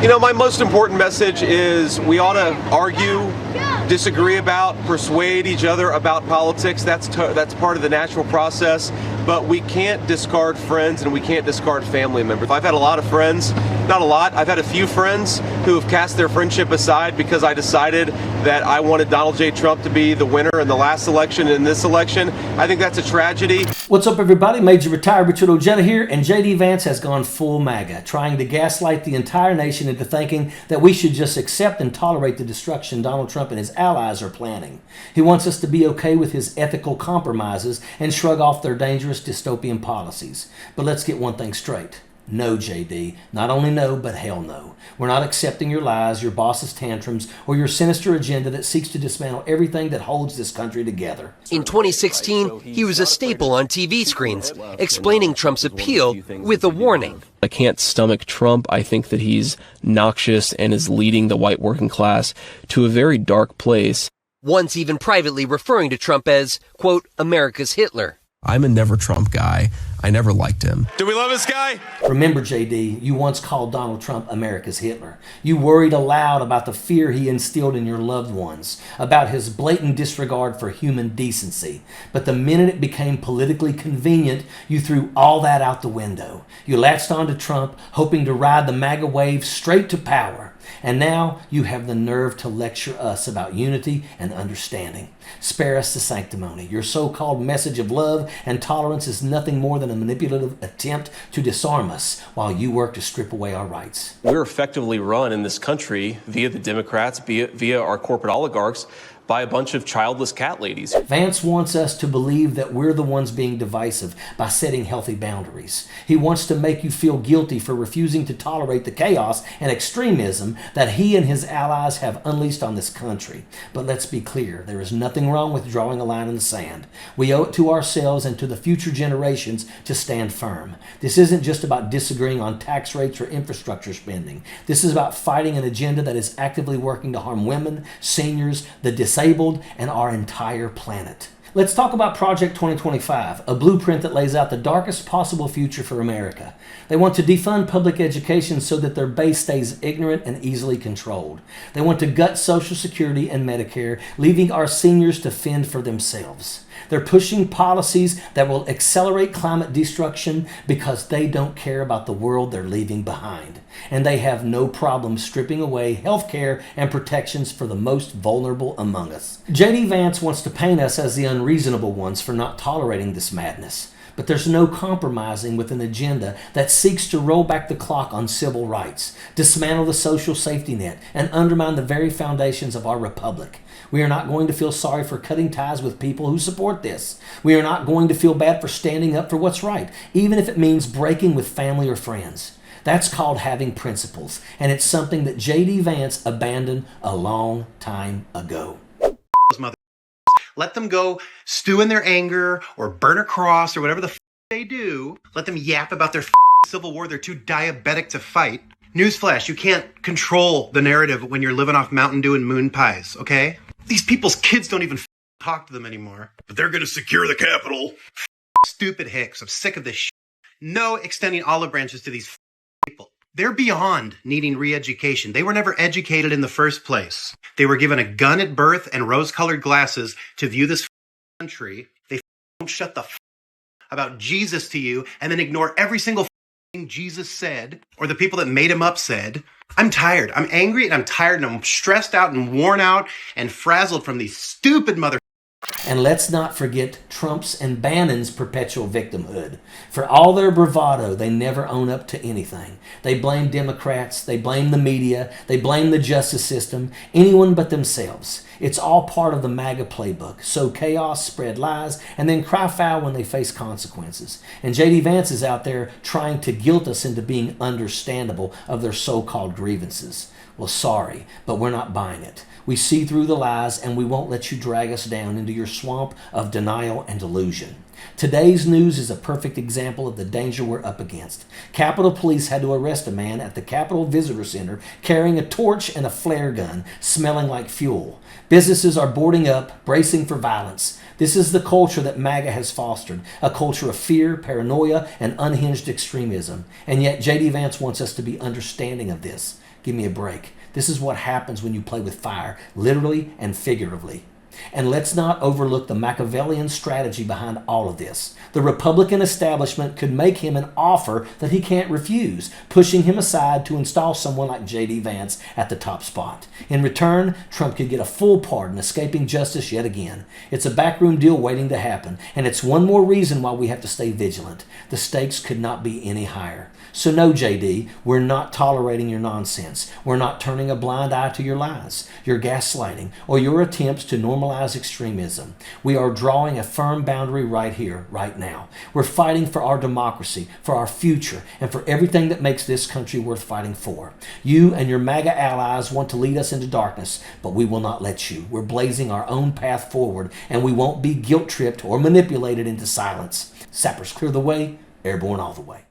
You know, my most important message is we ought to argue, disagree about, persuade each other about politics. That's part of the natural process. But we can't discard friends and we can't discard family members. I've had a lot of friends, not a lot, I've had a few friends who have cast their friendship aside because I decided that I wanted Donald J. Trump to be the winner in the last election and in this election. I think that's a tragedy. What's up, everybody? Major Retired Richard Ojeda here, and JD Vance has gone full MAGA, trying to gaslight the entire nation into thinking that we should just accept and tolerate the destruction Donald Trump and his allies are planning. He wants us to be okay with his ethical compromises and shrug off their dangerous dystopian policies. But let's get one thing straight. No, JD. Not only no, but hell no. We're not accepting your lies, your boss's tantrums, or your sinister agenda that seeks to dismantle everything that holds this country together. In 2016, he was a staple on TV screens, explaining Trump's appeal with a warning. I can't stomach Trump. I think that he's noxious and is leading the white working class to a very dark place. Once even privately referring to Trump as, quote, America's Hitler. I'm a never Trump guy. I never liked him. Do we love this guy? Remember, JD, you once called Donald Trump America's Hitler. You worried aloud about the fear he instilled in your loved ones, about his blatant disregard for human decency. But the minute it became politically convenient, you threw all that out the window. You latched onto Trump, hoping to ride the MAGA wave straight to power. And now you have the nerve to lecture us about unity and understanding. Spare us the sanctimony. Your so-called message of love and tolerance is nothing more than a manipulative attempt to disarm us while you work to strip away our rights. We're effectively run in this country via the Democrats, via our corporate oligarchs, by a bunch of childless cat ladies. Vance wants us to believe that we're the ones being divisive by setting healthy boundaries. He wants to make you feel guilty for refusing to tolerate the chaos and extremism that he and his allies have unleashed on this country. But let's be clear, there is nothing wrong with drawing a line in the sand. We owe it to ourselves and to the future generations to stand firm. This isn't just about disagreeing on tax rates or infrastructure spending. This is about fighting an agenda that is actively working to harm women, seniors, the disabled, and our entire planet. Let's talk about Project 2025, a blueprint that lays out the darkest possible future for America. They want to defund public education so that their base stays ignorant and easily controlled. They want to gut Social Security and Medicare, leaving our seniors to fend for themselves. They're pushing policies that will accelerate climate destruction because they don't care about the world they're leaving behind. And they have no problem stripping away health care and protections for the most vulnerable among us. JD Vance wants to paint us as the unreasonable ones for not tolerating this madness. But there's no compromising with an agenda that seeks to roll back the clock on civil rights, dismantle the social safety net, and undermine the very foundations of our republic. We are not going to feel sorry for cutting ties with people who support this. We are not going to feel bad for standing up for what's right, even if it means breaking with family or friends. That's called having principles, and it's something that JD Vance abandoned a long time ago. Let them go stew in their anger or burn a cross or whatever the they do. Let them yap about their civil war. They're too diabetic to fight. Newsflash, you can't control the narrative when you're living off Mountain Dew and moon pies, okay? These people's kids don't even talk to them anymore. But they're gonna secure the Capitol. Stupid hicks. I'm sick of this shit. No extending olive branches to these people. They're beyond needing re-education. They were never educated in the first place. They were given a gun at birth and rose-colored glasses to view this country. They don't shut the about Jesus to you and then ignore every single thing Jesus said or the people that made him up said. I'm tired. I'm angry and I'm tired and I'm stressed out and worn out and frazzled from these stupid mother. And let's not forget Trump's and Bannon's perpetual victimhood. For all their bravado, they never own up to anything. They blame Democrats, they blame the media, they blame the justice system, anyone but themselves. It's all part of the MAGA playbook. Sow chaos, spread lies, and then cry foul when they face consequences. And JD Vance is out there trying to guilt us into being understandable of their so-called grievances. Well, sorry, but we're not buying it. We see through the lies, and we won't let you drag us down into your swamp of denial and delusion. Today's news is a perfect example of the danger we're up against. Capitol Police had to arrest a man at the Capitol Visitor Center carrying a torch and a flare gun, smelling like fuel. Businesses are boarding up, bracing for violence. This is the culture that MAGA has fostered, a culture of fear, paranoia, and unhinged extremism. And yet JD Vance wants us to be understanding of this. Give me a break. This is what happens when you play with fire, literally and figuratively. And let's not overlook the Machiavellian strategy behind all of this. The Republican establishment could make him an offer that he can't refuse, pushing him aside to install someone like JD Vance at the top spot. In return, Trump could get a full pardon, escaping justice yet again. It's a backroom deal waiting to happen, and it's one more reason why we have to stay vigilant. The stakes could not be any higher. So no, JD, we're not tolerating your nonsense. We're not turning a blind eye to your lies, your gaslighting, or your attempts to normalize extremism. We are drawing a firm boundary right here, right now. We're fighting for our democracy, for our future, and for everything that makes this country worth fighting for. You and your MAGA allies want to lead us into darkness, but we will not let you. We're blazing our own path forward, and we won't be guilt-tripped or manipulated into silence. Sappers clear the way, airborne all the way.